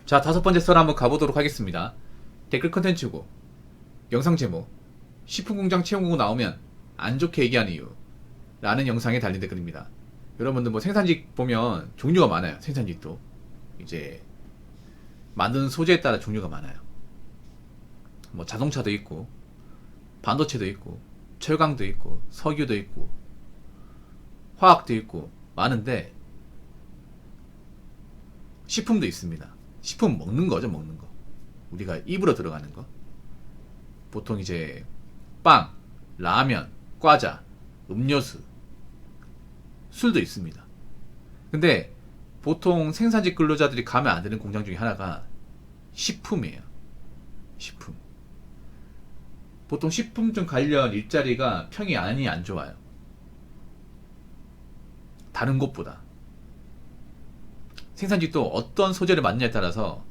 자, 다섯 번째 썰 한번 가보도록 하겠습니다. 댓글 컨텐츠고, 영상 제목, 식품공장 채용공고 나오면 안 좋게 얘기한 이유 라는 영상에 달린 댓글입니다. 여러분들 뭐 생산직 보면 종류가 많아요. 생산직도 이제 만드는 소재에 따라 종류가 많아요. 뭐 자동차도 있고, 반도체도 있고, 철강도 있고, 석유도 있고, 화학도 있고 많은데 식품도 있습니다. 식품 먹는 거죠, 먹는 거. 우리가 입으로 들어가는 거. 보통 이제 빵, 라면, 과자, 음료수, 술도 있습니다. 근데 보통 생산직 근로자들이 가면 안 되는 공장 중에 하나가 식품이에요. 식품. 보통 식품점 관련 일자리가 평이 안 좋아요. 다른 곳보다. 생산직도 어떤 소재를 맡느냐에 따라서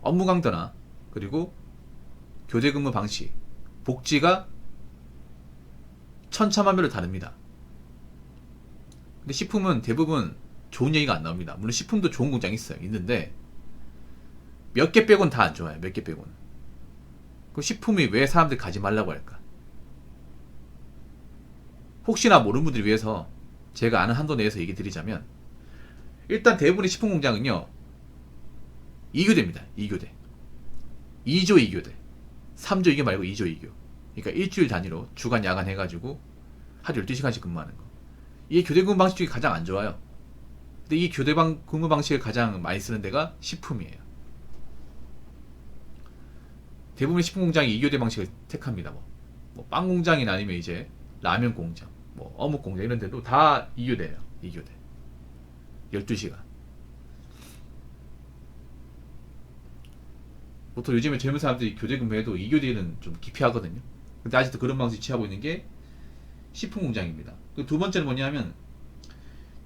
업무 강도나 그리고 교대 근무 방식, 복지가 천차만별로 다릅니다. 근데 식품은 대부분 좋은 얘기가 안 나옵니다. 물론 식품도 좋은 공장이 있어요. 있는데 몇 개 빼고는 다 안 좋아요. 몇 개 빼고는. 그럼 식품이 왜 사람들이 가지 말라고 할까? 혹시나 모르는 분들을 위해서 제가 아는 한도 내에서 얘기 드리자면, 일단 대부분의 식품 공장은요 2교대입니다. 2교대. 2조 2교대. 3조 2교 말고 2조 2교. 그러니까 일주일 단위로 주간 야간 해가지고 하루 12시간씩 근무하는 거. 이게 교대 근무 방식 중에 가장 안 좋아요. 근데 이 교대 근무 방식을 가장 많이 쓰는 데가 식품이에요. 대부분의 식품 공장이 2교대 방식을 택합니다. 뭐 빵 공장이나 아니면 이제 라면 공장, 뭐 어묵 공장 이런 데도 다 2교대예요. 2교대. 12시간. 보통 요즘에 젊은 사람들이 교대 근무해도 2교대는 좀 기피하거든요. 근데 아직도 그런 방식을 취하고 있는 게 식품 공장입니다. 그 두 번째는 뭐냐면,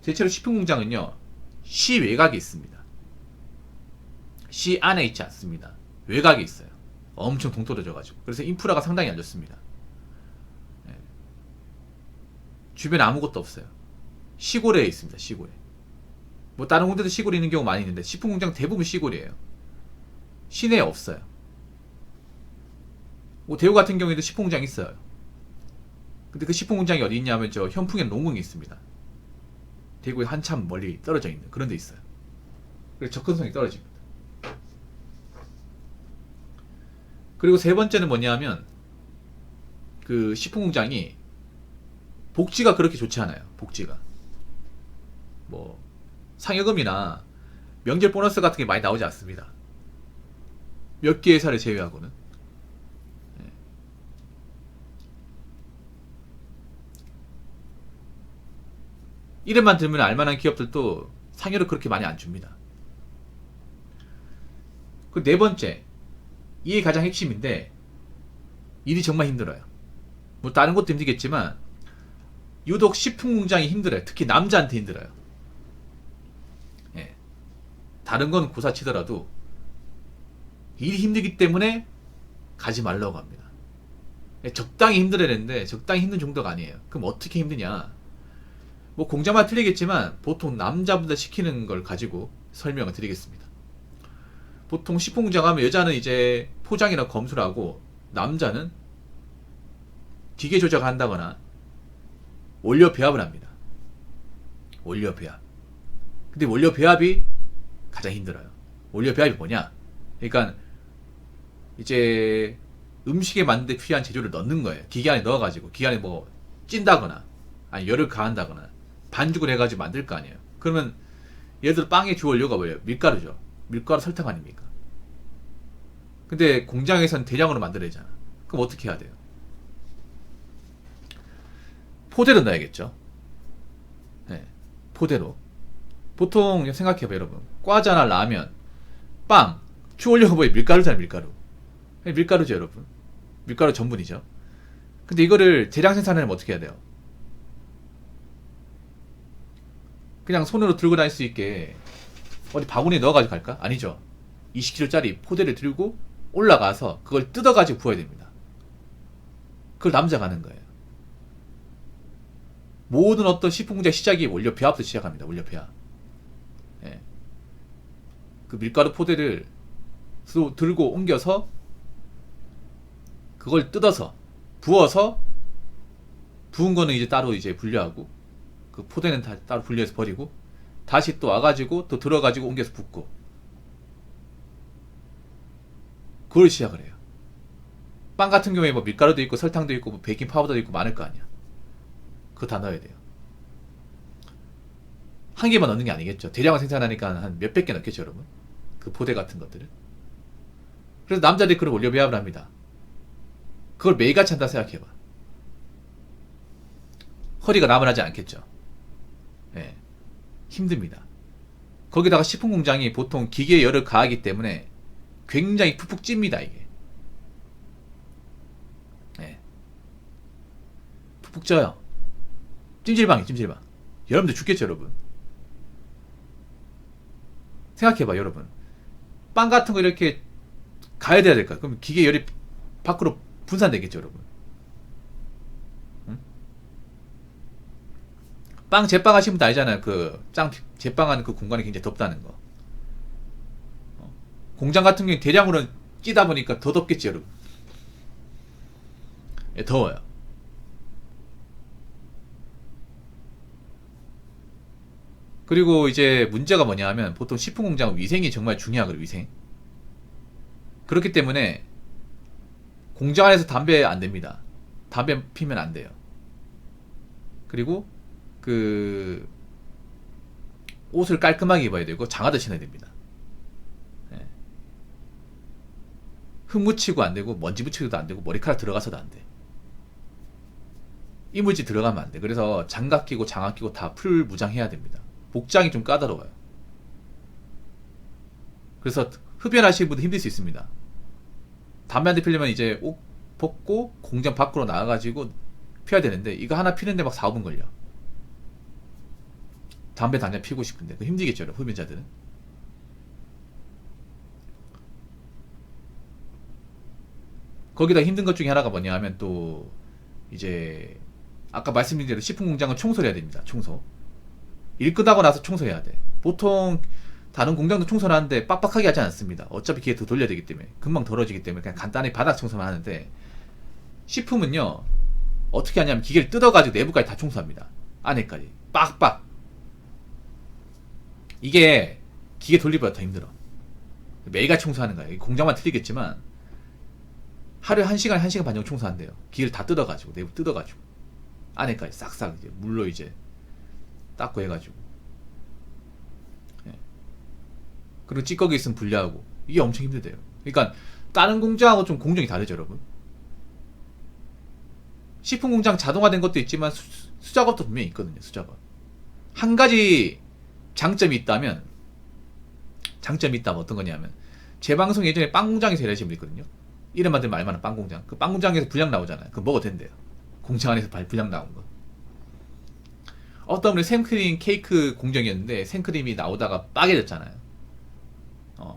대체로 식품 공장은요 시 외곽에 있습니다. 시 안에 있지 않습니다. 외곽에 있어요. 엄청 동떨어져가지고. 그래서 인프라가 상당히 안 좋습니다. 네. 주변에 아무것도 없어요. 시골에 있습니다. 시골에. 뭐 다른 곳에도 시골에 있는 경우 많이 있는데 식품 공장 대부분 시골이에요. 시내에 없어요. 뭐 대구 같은 경우에도 식품 공장이 있어요. 근데 그 식품 공장이 어디 있냐면 저 현풍에 농궁이 있습니다. 대구에 한참 멀리 떨어져 있는 그런 데 있어요. 그래서 접근성이 떨어집니다. 그리고 세 번째는 뭐냐면, 그 식품 공장이 복지가 그렇게 좋지 않아요. 복지가 뭐 상여금이나 명절 보너스 같은 게 많이 나오지 않습니다. 몇 개 회사를 제외하고는. 네. 이름만 들으면 알만한 기업들도 상여를 그렇게 많이 안 줍니다. 그 네 번째, 이게 가장 핵심인데 일이 정말 힘들어요. 뭐 다른 것도 힘들겠지만 유독 식품 공장이 힘들어요. 특히 남자한테 힘들어요. 예. 다른 건 고사치더라도 일이 힘들기 때문에 가지 말라고 합니다. 예, 적당히 힘들어야 되는데 적당히 힘든 정도가 아니에요. 그럼 어떻게 힘드냐? 뭐 공장마다 틀리겠지만 보통 남자분들 시키는 걸 가지고 설명을 드리겠습니다. 보통 식품 공장 하면 여자는 이제 포장이나 검수를 하고 남자는 기계 조작을 한다거나 원료 배합을 합니다. 원료 배합. 근데 원료 배합이 가장 힘들어요. 원료 배합이 뭐냐? 그러니까 이제 음식에 맞는데 필요한 재료를 넣는 거예요. 기계 안에 넣어가지고 기계 안에 뭐 찐다거나 아니 열을 가한다거나 반죽을 해가지고 만들 거 아니에요. 그러면 예를 들어 빵의 주 원료가 뭐예요? 밀가루죠. 밀가루, 설탕 아닙니까? 근데 공장에서는 대량으로 만들어야 되잖아. 그럼 어떻게 해야 돼요? 포대로 넣어야겠죠. 네, 포대로. 보통 생각해봐요, 여러분. 과자나 라면, 빵, 주 원료가 뭐예요? 밀가루잖아요, 밀가루. 밀가루죠, 여러분. 밀가루 전분이죠. 근데 이거를 대량 생산하려면 어떻게 해야 돼요? 그냥 손으로 들고 다닐 수 있게 어디 바구니에 넣어가지고 갈까? 아니죠. 20kg짜리 포대를 들고 올라가서 그걸 뜯어가지고 부어야 됩니다. 그걸 남자가 하는 거예요. 모든 어떤 식품 공장 시작이 원료 배합부터 시작합니다. 원료 배합. 예. 그 밀가루 포대를 들고 옮겨서 그걸 뜯어서 부어서 부은 거는 이제 따로 이제 분류하고 그 포대는 다 따로 분류해서 버리고 다시 또 와가지고 또 들어가지고 옮겨서 붓고 그걸 시작을 해요. 빵 같은 경우에 뭐 밀가루도 있고 설탕도 있고 뭐 베이킹 파우더도 있고 많을 거 아니야. 그거 다 넣어야 돼요. 한 개만 넣는 게 아니겠죠. 대량을 생산하니까 한 몇백 개 넣겠죠, 여러분. 그 포대 같은 것들을. 그래서 남자들이 그걸 원료 배합을 합니다. 그걸 매일같이 한다 생각해봐. 허리가 나무라지 않겠죠. 예. 힘듭니다. 거기다가 식품 공장이 보통 기계에 열을 가하기 때문에 굉장히 푹푹 찝니다, 이게. 예. 푹푹 쪄요. 찜질방이 찜질방. 여러분들 죽겠죠, 여러분. 생각해봐, 여러분. 빵 같은 거 이렇게 가야 돼야 될까? 그럼 기계 열이 밖으로 분산되겠죠, 여러분. 응? 빵 제빵 하시는 분도 알잖아요. 그 제빵하는 그 공간이 굉장히 덥다는 거. 공장 같은 경우에 대량으로 찌다 보니까 더 덥겠지, 여러분. 예, 더워요. 그리고 이제 문제가 뭐냐 하면 보통 식품 공장은 위생이 정말 중요하거든요, 위생. 그렇기 때문에 공장 안에서 담배 안 됩니다. 담배 피면 안 돼요. 그리고 그 옷을 깔끔하게 입어야 되고 장화도 신어야 됩니다. 예. 흙 묻히고 안 되고 먼지 묻히고도 안 되고 머리카락 들어가서도 안 돼. 이물질 들어가면 안 돼. 그래서 장갑 끼고 장화 끼고 다 풀 무장해야 됩니다. 복장이 좀 까다로워요. 그래서 흡연하시는 분도 힘들 수 있습니다. 담배 한 대 피려면 이제 옷 벗고 공장 밖으로 나가가지고 피워야 되는데 이거 하나 피는데 막 4, 5분 걸려. 담배 당장 피우고 싶은데 그 힘들겠죠, 흡연자들은. 거기다 힘든 것 중에 하나가 뭐냐 하면 또 이제 아까 말씀드린 대로 식품 공장은 청소를 해야 됩니다. 청소. 일 끝나고 나서 청소해야 돼. 보통 다른 공장도 청소를 하는데 빡빡하게 하지 않습니다. 어차피 기계 더 돌려야 되기 때문에 금방 덜어지기 때문에 그냥 간단히 바닥 청소만 하는데 식품은요 어떻게 하냐면 기계를 뜯어가지고 내부까지 다 청소합니다. 안에까지 빡빡. 이게 기계 돌리기보다 더 힘들어. 매일같이 청소하는 거야. 공장만 틀리겠지만 하루에 1시간, 1시간 반 정도 청소한대요. 기계를 다 뜯어가지고 내부 뜯어가지고 안에까지 싹싹 이제 물로 이제 닦고 해가지고. 예. 그리고 찌꺼기 있으면 분리하고. 이게 엄청 힘들대요. 그러니까 다른 공장하고 좀 공정이 다르죠, 여러분. 식품 공장 자동화된 것도 있지만 수작업도 분명히 있거든요. 수작업. 한 가지 장점이 있다면 어떤 거냐면 제 방송 예전에 빵 공장에서 일하시는 분 있거든요. 이름 만들면 알만한 빵 공장. 그 빵 공장에서 분량 나오잖아요. 그거 먹어도 된대요. 공장 안에서 분량 나온 거. 어떤 분이 생크림 케이크 공정이었는데 생크림이 나오다가 빠개졌잖아요.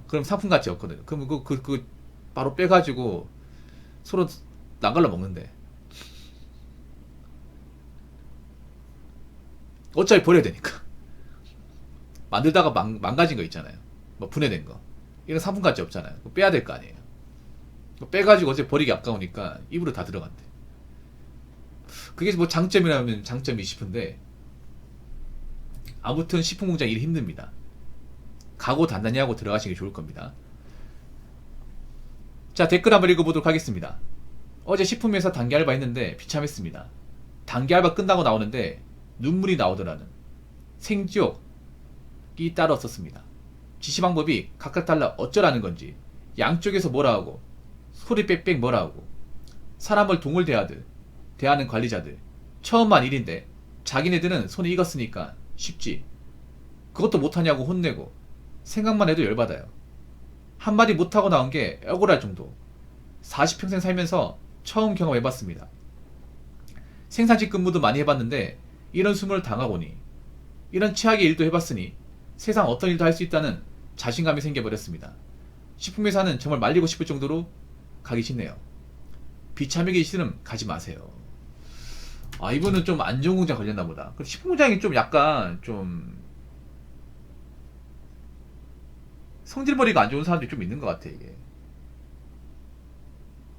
그럼 상품 가치 없거든요. 그럼 그 바로 빼가지고 서로 나갈라 먹는데. 어차피 버려야 되니까. 만들다가 망가진 거 있잖아요. 뭐 분해된 거. 이런 상품 가치 없잖아요. 그거 빼야 될 거 아니에요. 그거 빼가지고 어차피 버리기 아까우니까 입으로 다 들어간대. 그게 뭐 장점이라면 장점이 싶은데 아무튼 식품 공장 일이 힘듭니다. 각오 단단히 하고 들어가시는 게 좋을 겁니다. 자, 댓글 한번 읽어보도록 하겠습니다. 어제 식품회사 단기 알바 했는데 비참했습니다. 단기 알바 끝나고 나오는데 눈물이 나오더라는 생지옥이 따로 없었습니다. 지시 방법이 각각 달라 어쩌라는 건지 양쪽에서 뭐라 하고 소리 빽빽 뭐라 하고 사람을 동물 대하듯 대하는 관리자들. 처음만 일인데 자기네들은 손에 익었으니까 쉽지. 그것도 못하냐고 혼내고 생각만 해도 열받아요. 한마디 못하고 나온 게 억울할 정도. 40평생 살면서 처음 경험해봤습니다. 생산직 근무도 많이 해봤는데 이런 수모를 당하보니 이런 최악의 일도 해봤으니 세상 어떤 일도 할 수 있다는 자신감이 생겨버렸습니다. 식품회사는 정말 말리고 싶을 정도로 가기 싫네요. 비참하기 싫음 가지 마세요. 아, 이분은 좀 안 좋은 공장 걸렸나 보다. 식품 공장이 좀 약간 좀 성질머리가 안 좋은 사람들이 좀 있는 것 같아 이게.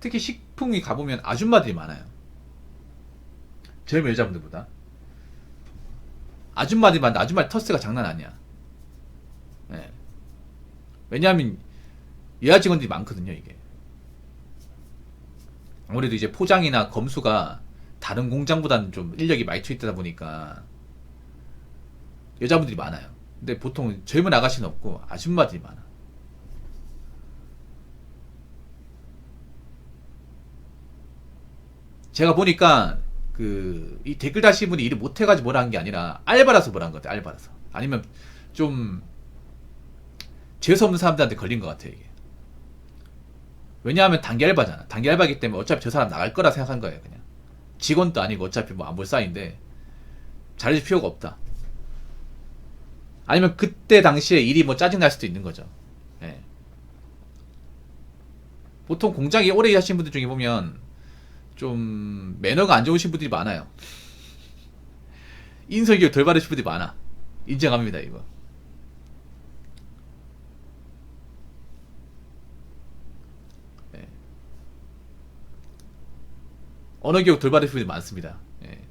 특히 식품이 가보면 아줌마들이 많아요. 젊은 여자분들보다 아줌마들이 많은데 아줌마 터스가 장난 아니야. 네. 왜냐하면 여자 직원들이 많거든요 이게. 아무래도 이제 포장이나 검수가 다른 공장보다는 좀 인력이 많이 투입되다 보니까 여자분들이 많아요. 근데 보통 젊은 아가씨는 없고 아줌마들이 많아. 제가 보니까 이 댓글 다신 분이 일을 못해가지고 뭐라 한 게 아니라 알바라서 뭐라 한 것 같아. 알바라서. 아니면 좀 재수없는 사람들한테 걸린 것 같아 이게. 왜냐하면 단기 알바잖아. 단기 알바기 때문에 어차피 저 사람 나갈 거라 생각한 거예요 그냥. 직원도 아니고 어차피 뭐 안 볼 사이인데 잘해줄 필요가 없다. 아니면 그때 당시에 일이 뭐 짜증날 수도 있는 거죠. 예. 보통 공장에 오래 일하신 분들 중에 보면 좀 매너가 안 좋으신 분들이 많아요. 인성이 덜 바르신 분들이 많아. 인정합니다 이거. 예. 언어 교육 덜 바르신 분들이 많습니다. 예.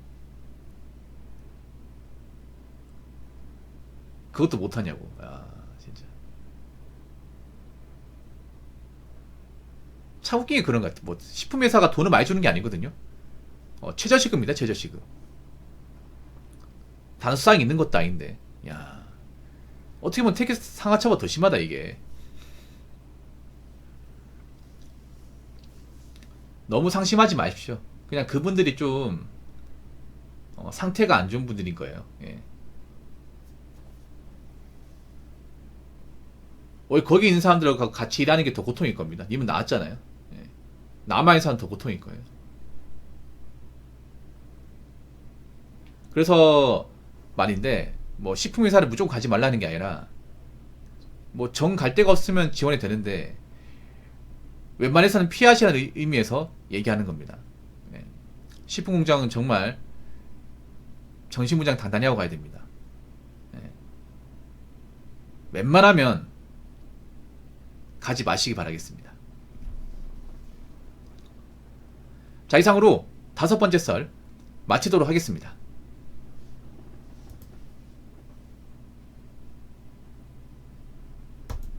그것도 못하냐고. 아 진짜. 참 웃긴 게 그런 것 같아. 뭐 식품회사가 돈을 많이 주는 게 아니거든요. 최저시급입니다. 최저시급. 단수당 있는 것도 아닌데. 야, 어떻게 보면 택시 상하차보다 더 심하다 이게. 너무 상심하지 마십시오. 그냥 그분들이 좀 상태가 안 좋은 분들인 거예요. 예. 거기 있는 사람들하고 같이 일하는 게 더 고통일 겁니다. 님은 나았잖아요. 예. 남아있는 사람 더 고통일 거예요. 그래서 말인데 뭐 식품회사를 무조건 가지 말라는 게 아니라 뭐 정 갈 데가 없으면 지원이 되는데 웬만해서는 피하시라는 의미에서 얘기하는 겁니다. 네. 식품공장은 정말 정신무장 단단히 하고 가야 됩니다. 네. 웬만하면 가지 마시기 바라겠습니다. 자, 이상으로 5번째 썰 마치도록 하겠습니다.